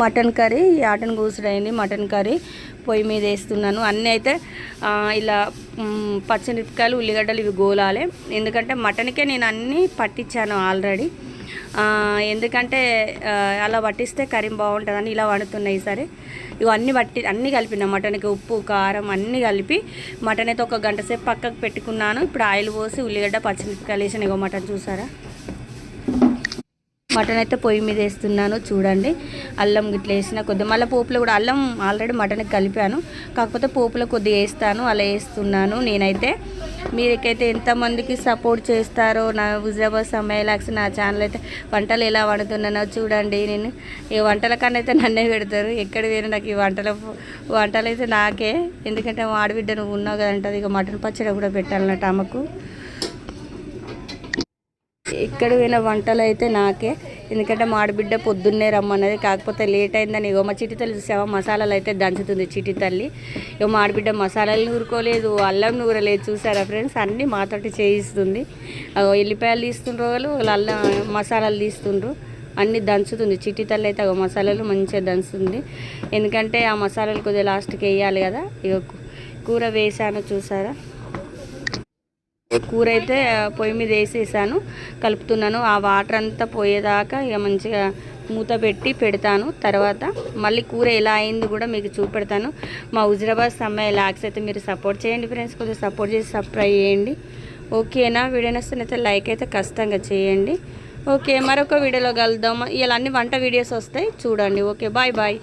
Mutton curry యాటన్ కూసుడైంది. Mutton curry పొయ్యి మీద వేస్తున్నాను. అన్నీ అయితే ఇలా పచ్చిమిరపకాయలు ఉల్లిగడ్డలు ఇవి గోలాలి. ఎందుకంటే మటన్కే నేను అన్నీ పట్టించాను ఆల్రెడీ. ఎందుకంటే అలా పట్టిస్తే కర్రీ బాగుంటుందని ఇలా వండుతున్నాయి. సరే ఇవన్నీ అన్నీ కలిపిన మటన్కి ఉప్పు కారం అన్నీ కలిపి మటన్ అయితే ఒక గంట సేపు పక్కకు పెట్టుకున్నాను. ఇప్పుడు ఆయిల్ పోసి ఉల్లిగడ్డ పచ్చిమిరపకాయలు వేసాను. ఇగో మటన్ చూసారా, మటన్ అయితే పొయ్యి మీద వేస్తున్నాను చూడండి. అల్లం గిట్ల వేసిన కొద్దిగా మళ్ళీ పోపులో కూడా అల్లం ఆల్రెడీ మటన్కి కలిపాను, కాకపోతే పోపులో కొద్దిగా వేస్తాను, అలా వేస్తున్నాను నేనైతే. మీరైతే ఎంతమందికి సపోర్ట్ చేస్తారో నా హుజరాబాద్ సమ్మయ్య వ్లాగ్స్ నా ఛానల్ అయితే వంటలు ఎలా వండుతున్నానో చూడండి. నేను ఈ వంటల కన్నా అయితే నన్నే పెడతారు, ఎక్కడ వేరు నాకు ఈ వంటలు అయితే నాకే. ఎందుకంటే మా ఆడబిడ్డ నువ్వు ఉన్నావు కదంటది. ఇక మటన్ పచ్చడి కూడా పెట్టాలన్నట్టు ఆమెకు. ఎక్కడ పోయిన వంటలు అయితే నాకే, ఎందుకంటే మా ఆడబిడ్డ పొద్దున్నే రమ్మన్నది, కాకపోతే లేట్ అయిందని. ఇగో మా చిట్టి తల్లి చూసావా మసాలాలు అయితే దంచుతుంది చిట్టి తల్లి. ఇగో మా ఆడబిడ్డ మసాలాలు నూరుకోలేదు, అల్లం నూరలేదు, చూసారా ఫ్రెండ్స్, అన్నీ మాతోటి చేయిస్తుంది. ఎల్లిపాయలు తీస్తుండ్రు వాళ్ళు అల్లం మసాలాలు తీస్తుండ్రు, అన్నీ దంచుతుంది చిట్టి తల్లి అయితే. మసాలాలు మంచిగా దంచుతుంది, ఎందుకంటే ఆ మసాలాలు కొద్దిగా లాస్ట్కి వేయాలి కదా. ఇక కూర వేసాను చూసారా, కూర అయితే పొయ్యి మీద వేసేసాను, కలుపుతున్నాను. ఆ వాటర్ అంతా పోయేదాకా ఇక మంచిగా మూత పెట్టి పెడతాను. తర్వాత మళ్ళీ కూర ఎలా అయింది కూడా మీకు చూపెడతాను. మా హుజరాబాద్ సమ్మయ్య వ్లాగ్స్ అయితే మీరు సపోర్ట్ చేయండి ఫ్రెండ్స్, కొంచెం సపోర్ట్ చేసి సబ్స్క్రైబ్ చేయండి. ఓకేనా, వీడియో నచ్చినైతే లైక్ అయితే ఖచ్చితంగా చేయండి. ఓకే, మరొక వీడియోలో కలుద్దాం. ఇలా అన్ని వంట వీడియోస్ వస్తాయి చూడండి. Okay, bye bye.